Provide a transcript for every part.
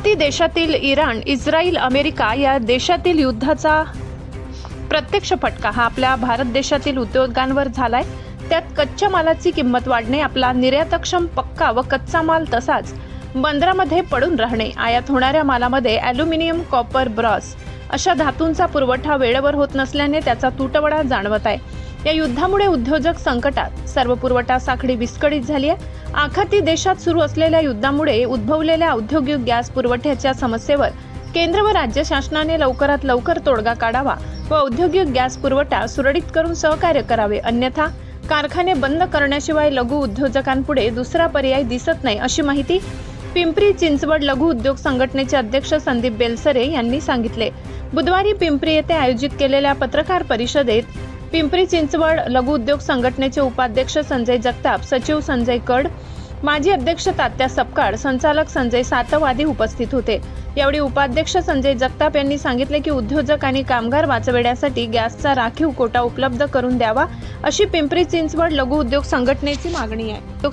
आखाती देशातील Iran, Israel, America या देशातील युद्धाचा प्रत्यक्ष फटका हा आपल्या भारत देशातील उद्योगांवर झालाय। त्यात कच्च्या मालाची किंमत वाढणे, आपला निर्यातक्षम पक्का व कच्चा माल तसाच बंदरामध्ये पडून राहणे, आयात होणाऱ्या मालामध्ये ॲल्युमिनियम, कॉपर, ब्रॉस अशा धातूंचा पुरवठा वेळेवर होत नसल्याने त्याचा तुटवडा जाणवत आहे। या युद्धामुळे उद्योजक संकटात, सर्व पुरवठा साखळी विस्कळीत झाली आहे। आखाती देशात सुरू असलेल्या युद्धामुळे उद्भवलेल्या औद्योगिक गॅस पुरवठ्याच्या समस्येवर केंद्र व राज्य शासनाने लवकरात लवकर तोडगा काढावा व औद्योगिक गॅस पुरवठा सुरळीत करून सहकार्य करावे, अन्यथा कारखाने बंद करण्याशिवाय लघु उद्योजकांपुढे दुसरा पर्याय दिसत नाही, अशी माहिती पिंपरी चिंचवड लघु उद्योग संघटनेचे अध्यक्ष संदीप बेलसरे यांनी सांगितले। बुधवारी पिंपरी येथे आयोजित केलेल्या पत्रकार परिषदेत पिंपरी चिंचवड लघु उद्योग संघटनेचे उपाध्यक्ष संजय जगताप, सचिव संजय कड, माजी अध्यक्ष तात्या सपकाळ, संचालक संजय सातव आदी उपस्थित होते। यावेळी उपाध्यक्ष संजय जगताप यांनी सांगितले की उद्योजक आणि कामगार वाचवण्यासाठी गॅसचा राखीव कोटा उपलब्ध करून द्यावा, अशी पिंपरी चिंचवड लघु उद्योग संघटनेची मागणी आहे।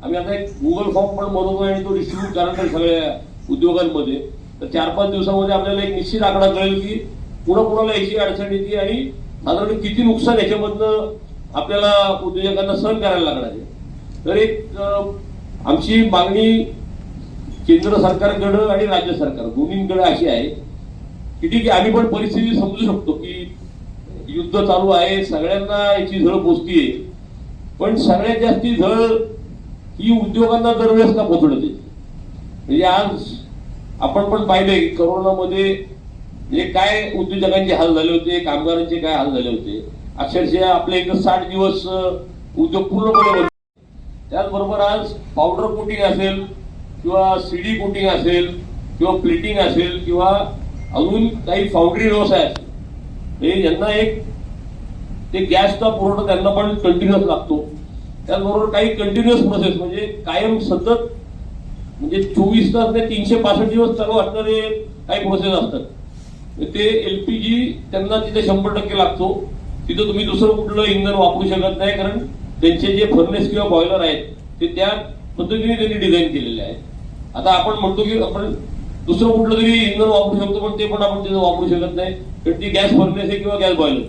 आम्ही आता एक गुगल फॉर्म पण बनवतोय आणि तो डिस्ट्रीब्यूट करणार सगळ्या उद्योगांमध्ये। तर 4-5 दिवसामध्ये आपल्याला एक निश्चित आकडा कळेल की कुणाला याची अडचण येते आणि साधारण किती नुकसान याच्यामधनं आपल्याला उद्योजकांना सहन करायला लागणार आहे। तर एक आमची मागणी केंद्र सरकारकडे आणि राज्य सरकार दोन्हीकडे अशी आहे की ठीक आहे, आम्ही पण परिस्थिती समजू शकतो की युद्ध चालू आहे, सगळ्यांना याची झळ पोचतीये, पण सगळ्यात जास्ती झळ ही उद्योगांना दरवेळेस का पोचवण्यात येते। म्हणजे आज आपण पण पाहिलंय की कोरोनामध्ये म्हणजे काय उद्योजकांचे हाल झाले होते, कामगारांचे काय हाल झाले होते। अक्षरशः आपले एक 60 दिवस उद्योग पूर्णपणे बंद। त्याचबरोबर आज पावडर कोटिंग असेल किंवा सीडी कोटिंग असेल किंवा प्लेटिंग असेल किंवा अजून काही फाउंड्री व्यवसाय असेल, हे यांना एक ते गॅसचा पुरवठा त्यांना पण कंटिन्युअस लागतो। त्याचबरोबर काही कंटिन्युअस प्रोसेस म्हणजे कायम सतत म्हणजे 24 तास ते 365 दिवस चालू असणारे काही प्रोसेस असतात। ते एलपीजी त्यांना तिथे 100% लागतो, तिथं तुम्ही दुसरं कुठलं इंधन वापरू शकत नाही, कारण त्यांचे जे फर्नेस किंवा बॉयलर आहेत ते त्या पद्धतीने त्यांनी डिझाईन केलेले आहेत। आता आपण म्हणतो की आपण दुसरं कुठलं तरी इंधन वापरू शकतो, पण ते पण आपण तिथं वापरू शकत नाही, कारण ती गॅस फर्नेस आहे किंवा गॅस बॉयलर।